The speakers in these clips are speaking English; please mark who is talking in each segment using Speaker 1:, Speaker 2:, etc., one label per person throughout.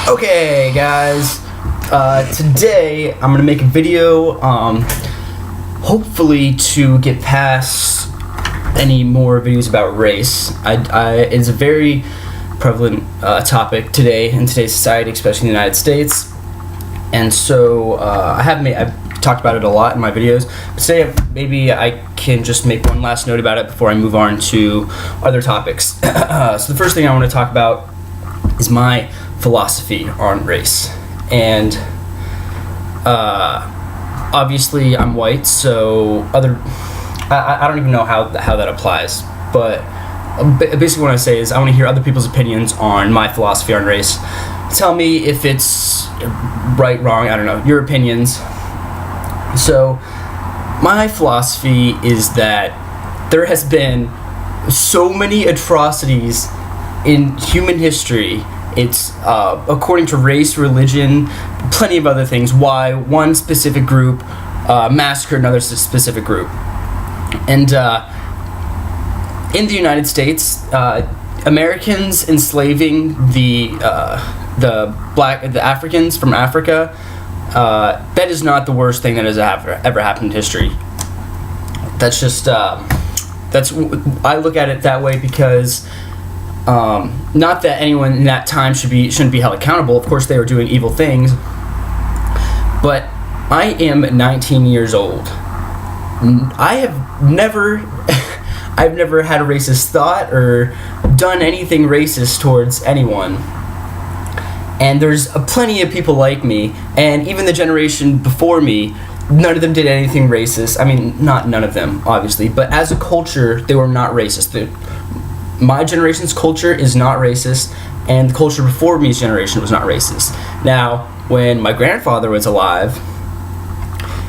Speaker 1: Okay, guys, today I'm gonna make a video, hopefully to get past any more videos about race. It's a very prevalent topic today in today's society, especially in the United States, and so I've talked about it a lot in my videos, but today maybe I can just make one last note about it before I move on to other topics. So the first thing I want to talk about is my philosophy on race, and obviously I'm white, so I don't even know how that applies, but basically what I say is I want to hear other people's opinions on my philosophy on race. Tell me if it's right, wrong, I don't know, your opinions. So my philosophy is that there has been so many atrocities in human history. It's according to race, religion, plenty of other things, why one specific group massacred another specific group. And in the United States, Americans enslaving the Africans from Africa, that is not the worst thing that has ever happened in history. That's just I look at it that way because not that anyone in that time shouldn't be held accountable. Of course, they were doing evil things. But I am 19 years old. I've never had a racist thought or done anything racist towards anyone. And there's plenty of people like me, and even the generation before me, none of them did anything racist. I mean, not none of them, obviously, but as a culture, they were not racist. My generation's culture is not racist, and the culture before me's generation was not racist. Now, when my grandfather was alive,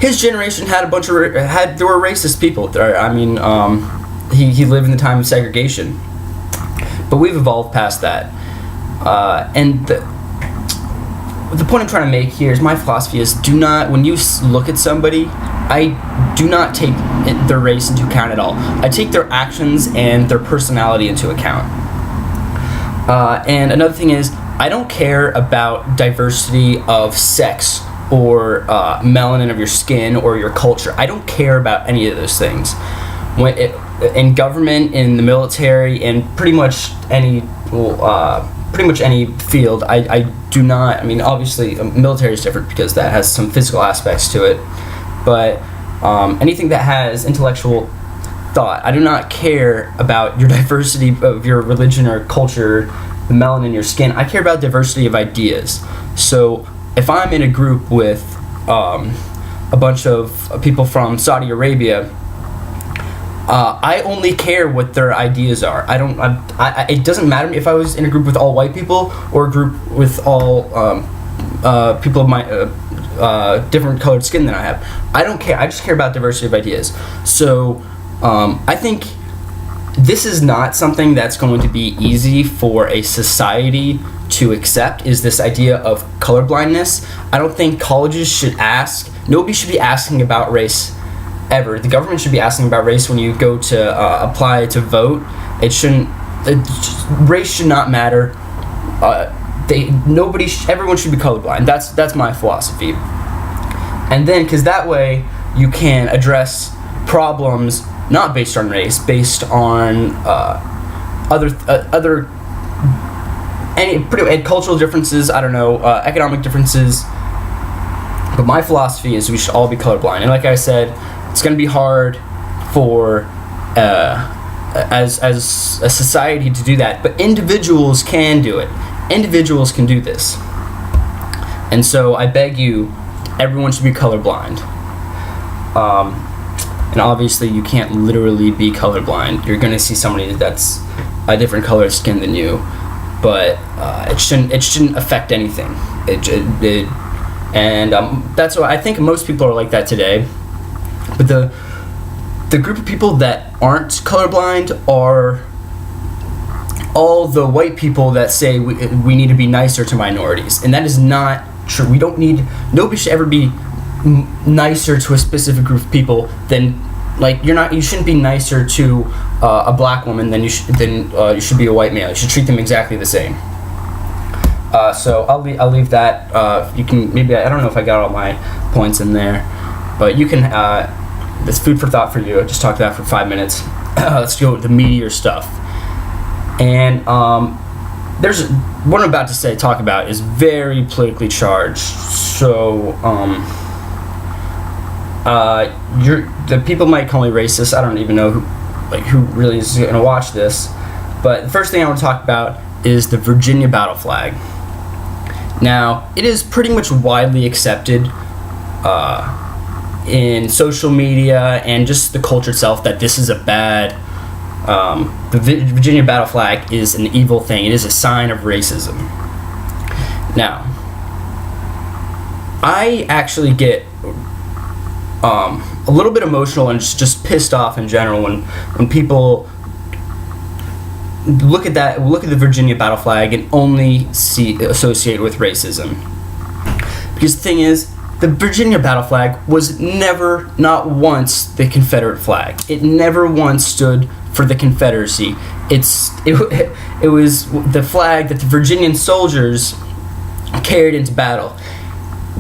Speaker 1: his generation had there were racist people. I mean, he lived in the time of segregation, but we've evolved past that. And the point I'm trying to make here is my philosophy is when you look at somebody, I do not take their race into account at all. I take their actions and their personality into account. And another thing is, I don't care about diversity of sex or melanin of your skin or your culture. I don't care about any of those things. In government, in the military, in pretty much any field, I do not. I mean, obviously, military is different because that has some physical aspects to it. But anything that has intellectual thought, I do not care about your diversity of your religion or culture, the melanin in your skin. I care about diversity of ideas. So if I'm in a group with a bunch of people from Saudi Arabia, I only care what their ideas are. It doesn't matter to me if I was in a group with all white people or a group with all people of my different colored skin than I have. I don't care. I just care about diversity of ideas. So I think this is not something that's going to be easy for a society to accept, is this idea of colorblindness. I don't think colleges should nobody should be asking about race ever. The government should be asking about race when you go to apply to vote. Race should not matter. Everyone should be colorblind. That's my philosophy. And then, because that way you can address problems not based on race, based on any cultural differences. I don't know, economic differences. But my philosophy is we should all be colorblind. And like I said, it's going to be hard for as a society to do that, but individuals can do it. Individuals can do this. And so I beg you, everyone should be colorblind. And obviously you can't literally be colorblind. You're going to see somebody that's a different color of skin than you, but it shouldn't affect anything. That's why I think most people are like that today. But the group of people that aren't colorblind are all the white people that say we need to be nicer to minorities, and that is not true. Nobody should ever be nicer to a specific group of people than, like, you shouldn't be nicer to a black woman than you should be a white male. You should treat them exactly the same. So I'll leave that. You can maybe I don't know if I got all my points in there, but you can. This food for thought for you. I just talked that for 5 minutes. Let's go with the meatier stuff. And there's what I'm about to talk about is very politically charged. So the people might call me racist. I don't even know who really is going to watch this. But the first thing I want to talk about is the Virginia battle flag. Now, it is pretty much widely accepted in social media and just the culture itself that this is a bad. The Virginia battle flag is an evil thing. It is a sign of racism. Now, I actually get a little bit emotional and just pissed off in general when people look at the Virginia battle flag and only associate it with racism. Because the thing is, the Virginia battle flag was never, not once, the Confederate flag. It never once stood for the Confederacy. It was the flag that the Virginian soldiers carried into battle.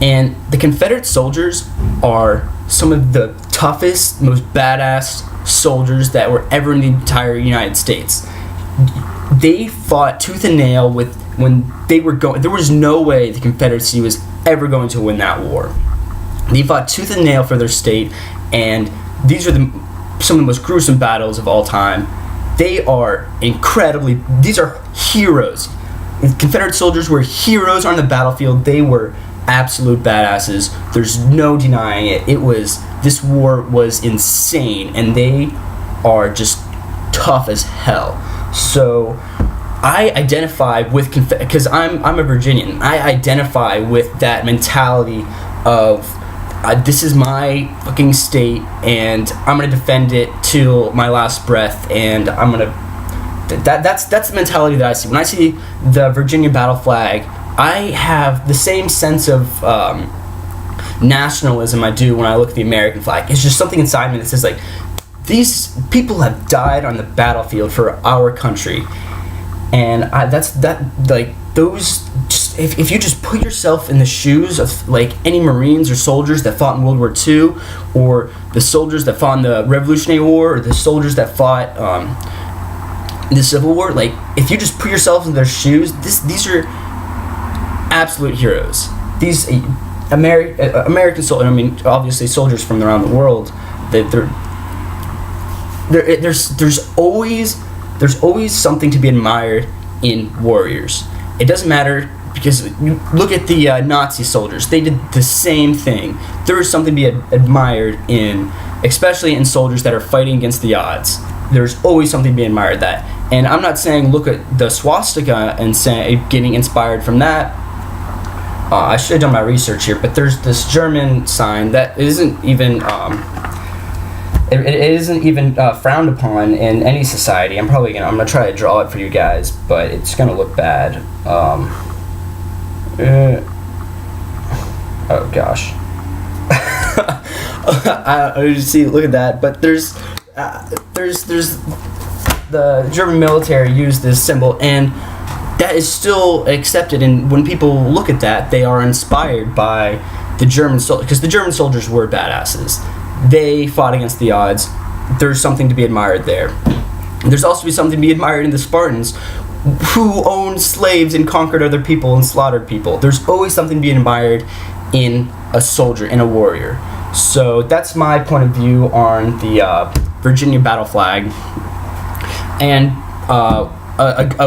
Speaker 1: And the Confederate soldiers are some of the toughest, most badass soldiers that were ever in the entire United States. They fought tooth and nail when they were going. There was no way the Confederacy was ever going to win that war. They fought tooth and nail for their state, and these are some of the most gruesome battles of all time. They are these are heroes. The Confederate soldiers were heroes on the battlefield. They were absolute badasses. There's no denying it. This war was insane, and they are just tough as hell. So I identify with because I'm a Virginian. I identify with that mentality of this is my fucking state, and I'm gonna defend it till my last breath. And I'm gonna. That's the mentality that I see when I see the Virginia battle flag. I have the same sense of nationalism I do when I look at the American flag. It's just something inside me that says, like, these people have died on the battlefield for our country, and if you just put yourself in the shoes of like any Marines or soldiers that fought in World War II, or the soldiers that fought in the Revolutionary War, or the soldiers that fought in the Civil War, like, if you just put yourself in their shoes, these are absolute heroes. These American soldiers, I mean, obviously soldiers from around the world, there's always something to be admired in warriors. It doesn't matter, because you look at the Nazi soldiers. They did the same thing. There is something to be admired in, especially in soldiers that are fighting against the odds. There's always something to be admired that. And I'm not saying look at the swastika and getting inspired from that. I should have done my research here, but there's this German sign that isn't even it isn't even frowned upon in any society. I'm gonna try to draw it for you guys, but it's gonna look bad. Oh gosh. I see. Look at that. But there's the German military used this symbol, and that is still accepted. And when people look at that, they are inspired by the German soldiers, because the German soldiers were badasses. They fought against the odds. There's something to be admired there. There's also something to be admired in the Spartans, who owned slaves and conquered other people and slaughtered people. There's always something to be admired in a soldier, in a warrior. So that's my point of view on the Virginia battle flag. And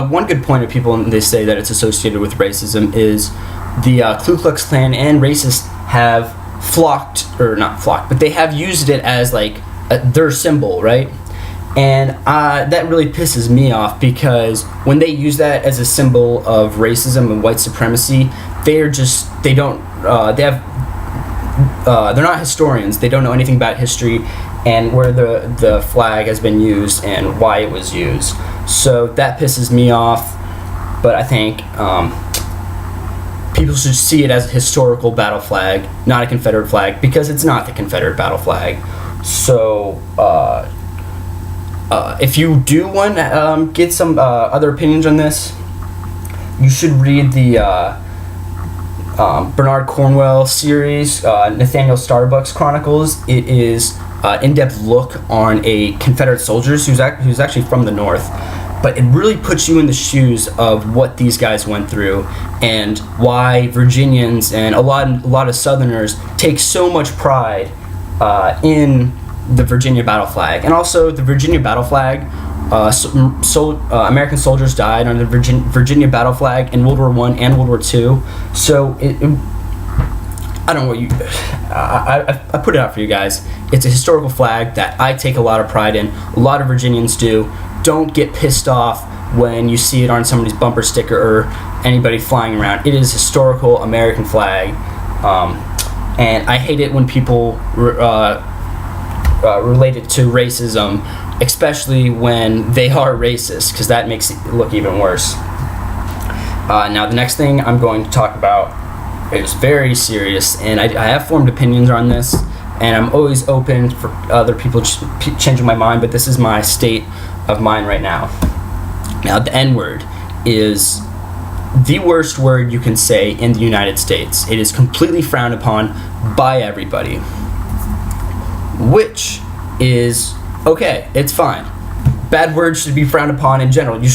Speaker 1: one good point of people, and they say that it's associated with racism, is the Ku Klux Klan and racists have but they have used it as like their symbol, right? And that really pisses me off, because when they use that as a symbol of racism and white supremacy, they're not historians. They don't know anything about history and where the flag has been used and why it was used. So that pisses me off. But I think people should see it as a historical battle flag, not a Confederate flag, because it's not the Confederate battle flag. So if you do want to get some other opinions on this, you should read the Bernard Cornwell series, Nathaniel Starbuck's Chronicles. It is an in-depth look on a Confederate soldier who's actually from the North, but it really puts you in the shoes of what these guys went through and why Virginians and a lot of Southerners take so much pride in the Virginia battle flag. And also the Virginia battle flag, American soldiers died on the Virginia battle flag in World War I and World War II. So I don't know what I put it out for you guys. It's a historical flag that I take a lot of pride in. A lot of Virginians do. Don't get pissed off when you see it on somebody's bumper sticker or anybody flying around. It is historical American flag, and I hate it when people relate it to racism, especially when they are racist, because that makes it look even worse. Now, the next thing I'm going to talk about is very serious, and I have formed opinions on this, and I'm always open for other people changing my mind, but this is my state of mind right now. Now, the N-word is the worst word you can say in the United States. It is completely frowned upon by everybody, which is okay. It's fine. Bad words should be frowned upon in general. You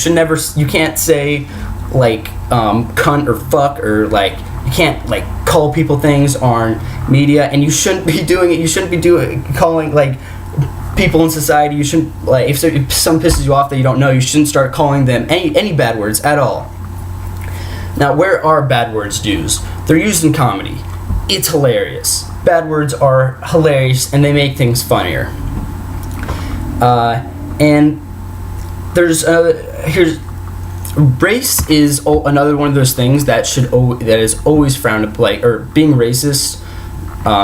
Speaker 1: can't say like cunt or fuck, or like you can't like call people things on media, and you shouldn't be doing it. You shouldn't be calling like people in society. You shouldn't, like, if someone pisses you off that you don't know, you shouldn't start calling them any bad words at all. Now, where are bad words used? They're used in comedy. It's hilarious. Bad words are hilarious, and they make things funnier. And there's race is another one of those things that is always frowned upon, like, or being racist,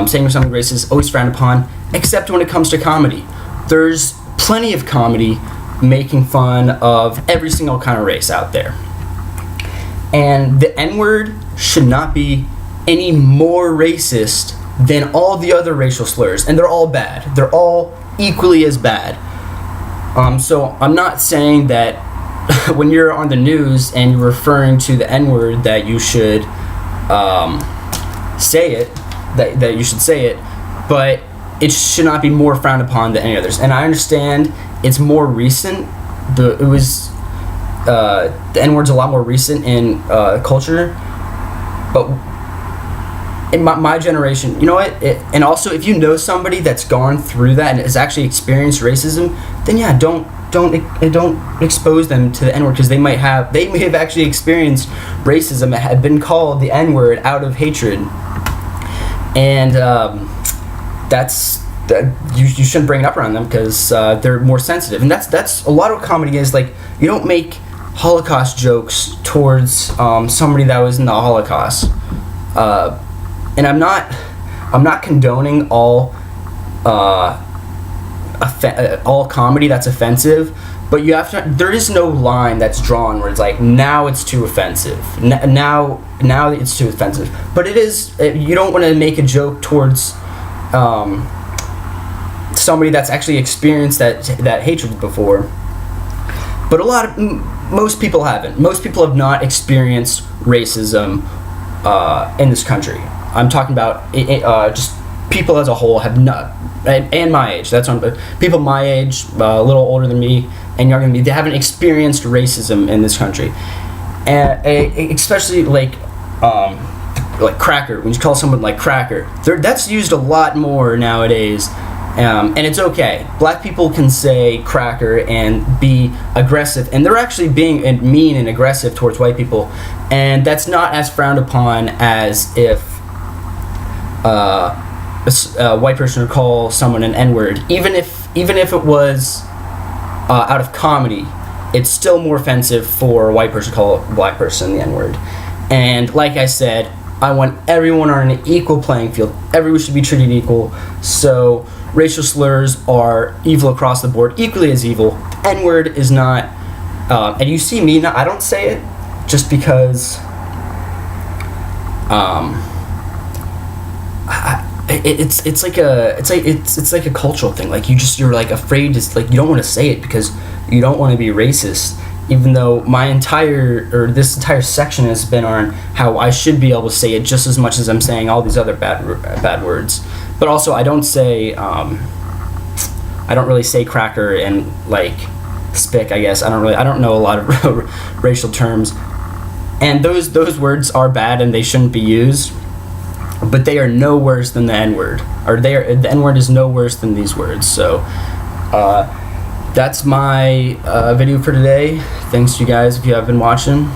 Speaker 1: saying something racist is always frowned upon, except when it comes to comedy. There's plenty of comedy making fun of every single kind of race out there. And the N-word should not be any more racist than all the other racial slurs, and they're all bad. They're all equally as bad. So I'm not saying that when you're on the news and you're referring to the N-word that you should say it, that you should say it, but it should not be more frowned upon than any others. And I understand it's more recent. The N-word's a lot more recent in culture, but in my generation, you know what? And also, if you know somebody that's gone through that and has actually experienced racism, then yeah, don't expose them to the N-word, because they may have actually experienced racism and have been called the N-word out of hatred, and you shouldn't bring it up around them, because they're more sensitive. And that's a lot of comedy is, like, you don't make Holocaust jokes towards somebody that was in the Holocaust. And I'm not condoning all comedy that's offensive, but you have to. There is no line that's drawn where it's like, now it's too offensive. Now it's too offensive. But it is. You don't want to make a joke towards somebody that's actually experienced that hatred before. But most people haven't. Most people have not experienced racism in this country. I'm talking about just people as a whole have not, and my age. That's on people my age, a little older than me and younger than me. They haven't experienced racism in this country, and especially like cracker. When you call someone like cracker, that's used a lot more nowadays. And it's okay. Black people can say cracker and be aggressive, and they're actually being mean and aggressive towards white people, and that's not as frowned upon as if a white person would call someone an N-word. Even if it was out of comedy, it's still more offensive for a white person to call a black person the N-word. And like I said, I want everyone on an equal playing field. Everyone should be treated equal. So racial slurs are evil across the board, equally as evil. The N-word is not, and you see me, I don't say it just because it's like a cultural thing. Like you're like afraid to, like, you don't want to say it because you don't want to be racist, even though this entire section has been on how I should be able to say it just as much as I'm saying all these other bad words. But also, I don't really say cracker and like spick. I guess I don't know a lot of racial terms, and those words are bad and they shouldn't be used. But they are no worse than the N-word, or the N-word is no worse than these words. So that's my video for today. Thanks to you guys if you have been watching.